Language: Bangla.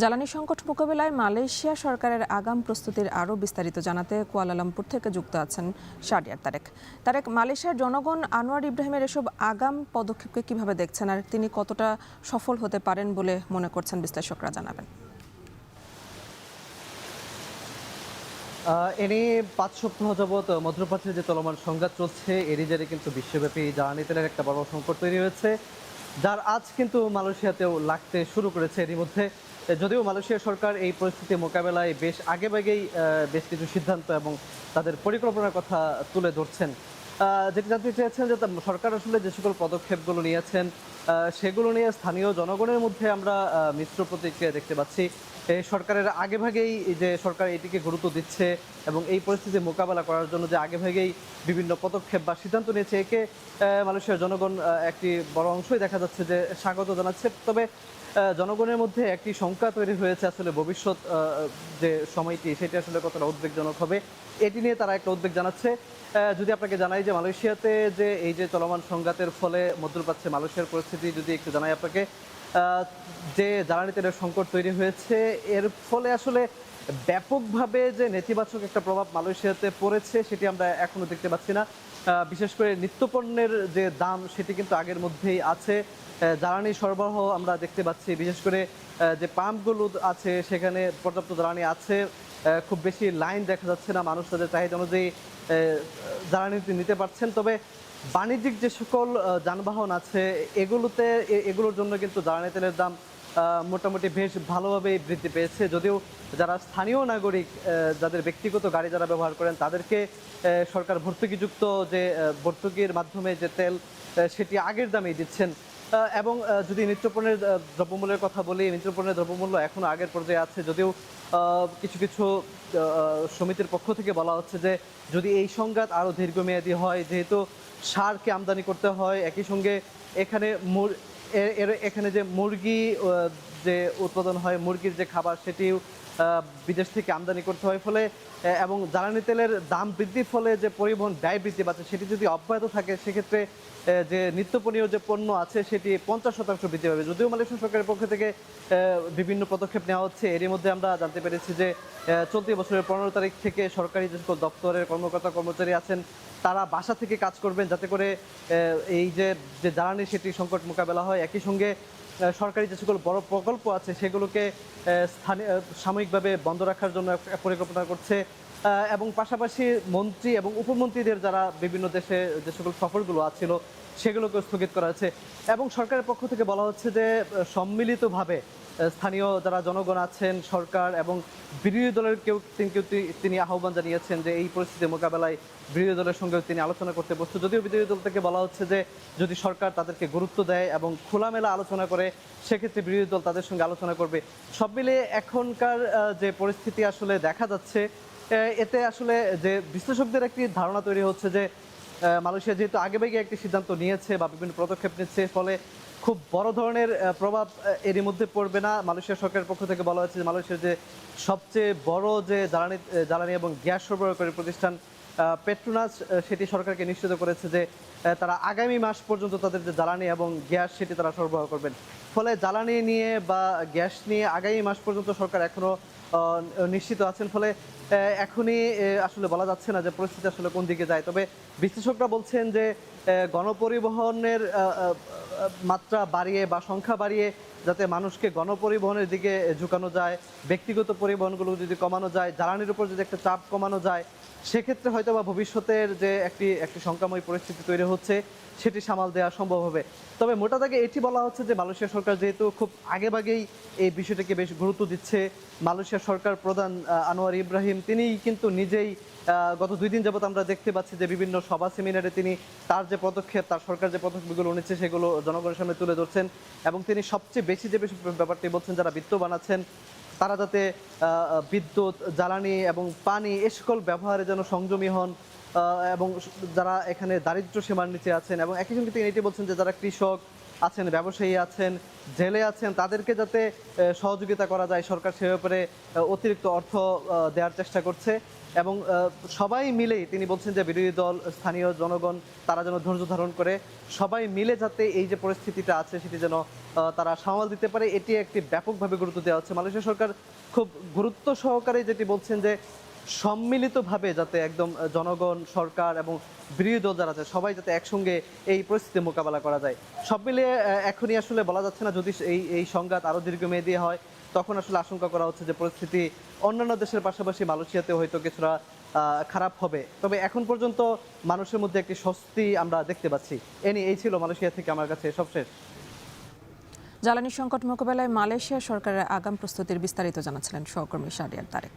জ্বালানি সংকট মোকাবেলায় মালয়েশিয়া সরকারের আগাম প্রস্তুতির আরও বিস্তারিত জানাতে কুয়ালালামপুর থেকে যুক্ত আছেন শাহরিয়ার তারেক। মালয়েশিয়ার জনগণ আনোয়ার ইব্রাহিমের এসব আগাম পদক্ষেপকে কিভাবে দেখছেন আর তিনি কতটা সফল হতে পারেন বলে মনে করছেন বিশ্লেষকরা জানাবেন। এ নিয়ে ৫ সপ্তাহ যাবৎ মধ্যপ্রাচ্যে যে চলমান সংঘাত চলছে এরই জেরে কিন্তু বিশ্বব্যাপী জ্বালানি তেলের একটা বড় সংকট তৈরি হয়েছে, যার আজ কিন্তু মালয়েশিয়াতেও লাগতে শুরু করেছে। এরই মধ্যে যদিও মালয়েশিয়া সরকার এই পরিস্থিতি মোকাবেলায় বেশ আগেভাগেই বেশ কিছু সিদ্ধান্ত এবং তাদের পরিকল্পনার কথা তুলে ধরছেন। যেটি জানতে চেয়েছেন যে সরকার আসলে যে সকল পদক্ষেপগুলো নিয়েছেন সেগুলো নিয়ে স্থানীয় জনগণের মধ্যে আমরা মিশ্র প্রতিক্রিয়া দেখতে পাচ্ছি। এই সরকারের আগেভাগেই যে সরকার এটিকে গুরুত্ব দিচ্ছে এবং এই পরিস্থিতি মোকাবেলা করার জন্য যে আগেভাগেই বিভিন্ন পদক্ষেপ বা সিদ্ধান্ত নিয়েছে, একে মালয়েশিয়ার জনগণ একটি বড় অংশই দেখা যাচ্ছে যে স্বাগত জানাচ্ছে। তবে জনগণের মধ্যে একটি শঙ্কা তৈরি হয়েছে আসলে ভবিষ্যৎ যে সময়টি সেটি আসলে কতটা উদ্বেগজনক হবে, এটি নিয়ে তারা একটা উদ্বেগ জানাচ্ছে। যদি আপনাকে জানাই যে মালয়েশিয়াতে যে এই যে চলমান সংঘাতের ফলে মধ্যপ্রাচ্যে মালয়েশিয়ার পরিস্থিতি যদি একটু জানাই আপনাকে, যে জ্বালানি তেলের সংকট তৈরি হয়েছে এর ফলে আসলে ব্যাপকভাবে যে নেতিবাচক একটা প্রভাব মালয়েশিয়াতে পড়েছে সেটি আমরা এখনো দেখতে পাচ্ছি না। বিশেষ করে নিত্যপণ্যের যে দাম সেটি কিন্তু আগের মধ্যেই আছে। জ্বালানি সরবরাহ আমরা দেখতে পাচ্ছি, বিশেষ করে যে পাম্পগুলো আছে সেখানে পর্যাপ্ত জ্বালানি আছে, খুব বেশি লাইন দেখা যাচ্ছে না, মানুষ তাদের চাহিদা অনুযায়ী জ্বালানি নিতে পারছেন। তবে বাণিজ্যিক যে সকল যানবাহন আছে এগুলোর জন্য কিন্তু জ্বালানি তেলের দাম মোটামুটি বেশ ভালোভাবেই বৃদ্ধি পেয়েছে। যদিও যারা স্থানীয় নাগরিক যাদের ব্যক্তিগত গাড়ি যারা ব্যবহার করেন তাদেরকে সরকার ভর্তুকিযুক্ত যে ভর্তুকির মাধ্যমে যে তেল সেটি আগের দামেই দিচ্ছেন। এবং যদি নিত্যপণ্যের দ্রব্যমূল্যের কথা বলি, নিত্যপণ্যের দ্রব্যমূল্য এখনও আগের পর্যায়ে আছে। যদিও কিছু কিছু সমিতির পক্ষ থেকে বলা হচ্ছে যে যদি এই সংঘাত আরও দীর্ঘমেয়াদী হয়, যেহেতু সারকে আমদানি করতে হয়, একই সঙ্গে এখানে এখানে যে মুরগি যে উৎপাদন হয়, মুরগির যে খাবার সেটিও বিদেশ থেকে আমদানি করতে হয়, ফলে এবং জ্বালানি তেলের দাম বৃদ্ধির ফলে যে পরিবহন ব্যয় বৃদ্ধি পাচ্ছে সেটি যদি অব্যাহত থাকে সেক্ষেত্রে যে নিত্যপণীয় যে পণ্য আছে সেটি 50% বৃদ্ধি পাবে। যদিও মালয়েশিয়া সরকারের পক্ষ থেকে বিভিন্ন পদক্ষেপ নেওয়া হচ্ছে, এরই মধ্যে আমরা জানতে পেরেছি যে চলতি বছরের 15 তারিখ থেকে সরকারি যে সকল দপ্তরের কর্মকর্তা কর্মচারী আছেন তারা বাসা থেকে কাজ করবেন, যাতে করে এই যে জ্বালানি সেটি সংকট মোকাবেলা হয়। একই সঙ্গে সরকারি যে সকল বড় প্রকল্প আছে সেগুলোকে স্থানীয় সাময়িকভাবে বন্ধ রাখার জন্য পরিকল্পনা করছে। এবং পাশাপাশি মন্ত্রী এবং উপমন্ত্রীদের যারা বিভিন্ন দেশে যে সকল সফরগুলো আছিল সেগুলোকে স্থগিত করা হয়েছে। এবং সরকারের পক্ষ থেকে বলা হচ্ছে যে সম্মিলিতভাবে স্থানীয় যারা জনগণ আছেন, সরকার এবং বিরোধী দলের কেউ তিনি আহ্বান জানিয়েছেন যে এই পরিস্থিতি মোকাবেলায় বিরোধী দলের সঙ্গেও তিনি আলোচনা করতে প্রস্তুত। যদিও বিরোধী দল থেকে বলা হচ্ছে যে যদি সরকার তাদেরকে গুরুত্ব দেয় এবং খোলামেলা আলোচনা করে সেক্ষেত্রে বিরোধী দল তাদের সঙ্গে আলোচনা করবে। সব মিলিয়ে এখনকার যে পরিস্থিতি আসলে দেখা যাচ্ছে, এতে আসলে যে বিশ্লেষকদের একটি ধারণা তৈরি হচ্ছে যে মালয়েশিয়া যেহেতু আগেভাগে একটি সিদ্ধান্ত নিয়েছে বা বিভিন্ন পদক্ষেপ নিচ্ছে, ফলে খুব বড় ধরনের প্রভাব এরই মধ্যে পড়বে না। মালয়েশিয়া সরকারের পক্ষ থেকে বলা হয়েছে যে মালয়েশিয়ার যে সবচেয়ে বড় যে জ্বালানি এবং গ্যাস সরবরাহকারী প্রতিষ্ঠান পেট্রোনাস সেটি সরকারকে নিশ্চিত করেছে যে তারা আগামী মাস পর্যন্ত তাদের যে জ্বালানি এবং গ্যাস সেটি তারা সরবরাহ করবেন। ফলে জ্বালানি নিয়ে বা গ্যাস নিয়ে আগামী মাস পর্যন্ত সরকার এখনও নিশ্চিত আছেন। ফলে এখনই আসলে বলা যাচ্ছে না যে পরিস্থিতি আসলে কোন দিকে যায়। তবে বিশ্লেষকরা বলছেন যে গণপরিবহনের মাত্রা বাড়িয়ে বা সংখ্যা বাড়িয়ে যাতে মানুষকে গণপরিবহনের দিকে ঝুঁকানো যায়, ব্যক্তিগত পরিবহনগুলো যদি কমানো যায়, জ্বালানির উপর যদি একটা চাপ কমানো যায়, সেক্ষেত্রে হয়তো বা ভবিষ্যতের যে একটি সংখ্যাময় পরিস্থিতি তৈরি হচ্ছে সেটি সামাল দেওয়া সম্ভব হবে। তবে মোটা দাগে এটি বলা হচ্ছে যে মালয়েশিয়া সরকার যেহেতু খুব আগেভাগেই এই বিষয়টিকে বেশ গুরুত্ব দিচ্ছে, মালয়েশিয়া সরকার প্রধান আনোয়ার ইব্রাহিম তিনিই কিন্তু নিজেই গত 2 দিন যাবত আমরা দেখতে পাচ্ছি যে বিভিন্ন সভা সেমিনারে তিনি তার যে পদক্ষেপ, তার সরকার যে পদক্ষেপগুলো নিচ্ছে সেগুলো জনগণের সামনে তুলে ধরছেন। এবং তিনি সবচেয়ে বেশি ব্যাপারটি বলছেন যারা বিত্তবান আছেন তারা যাতে বিদ্যুৎ, জ্বালানি এবং পানি এ সকল ব্যবহারে যেন সংযমী হন, এবং যারা এখানে দারিদ্র্য সীমার নিচে আছেন। এবং একই সঙ্গে তিনি এটি বলছেন যে যারা কৃষক আছেন, ব্যবসায়ী আছেন, জেলে আছেন, তাদেরকে যাতে সহযোগিতা করা যায়, সরকার সে ব্যাপারে অতিরিক্ত অর্থ দেওয়ার চেষ্টা করছে। এবং সবাই মিলেই তিনি বলছেন যে বিরোধী দল, স্থানীয় জনগণ তারা যেন ধৈর্য ধারণ করে সবাই মিলে যাতে এই যে পরিস্থিতিটা আছে সেটি যেন তারা সামাল দিতে পারে, এটি একটি ব্যাপকভাবে গুরুত্ব দেওয়া হচ্ছে। মালয়েশিয়া সরকার খুব গুরুত্ব সহকারে যেটি বলছেন যে সম্মিলিতভাবে যাতে একদম জনগণ, সরকার এবং বিরোধী দল যারা আছে সবাই যাতে একসঙ্গে এই পরিস্থিতি মোকাবেলা করা যায়। সব মিলিয়ে এখনই আসলে বলা যাচ্ছে না, যদি এই সংঘাত আরও দীর্ঘমেয়াদী হয় তখন আসলে আশঙ্কা করা হচ্ছে যে পরিস্থিতি অন্যান্য দেশের পাশাপাশি মালয়েশিয়াতেও হয়তো কিছুটা খারাপ হবে। তবে এখন পর্যন্ত মানুষের মধ্যে একটি স্বস্তি আমরা দেখতে পাচ্ছি। এই ছিল মালয়েশিয়া থেকে আমার কাছে সবশেষ। জ্বালানি সংকট মোকাবেলায় মালয়েশিয়া সরকারের আগাম প্রস্তুতির বিস্তারিত জানাচ্ছিলেন সহকর্মী শাহরিয়ার তারেক।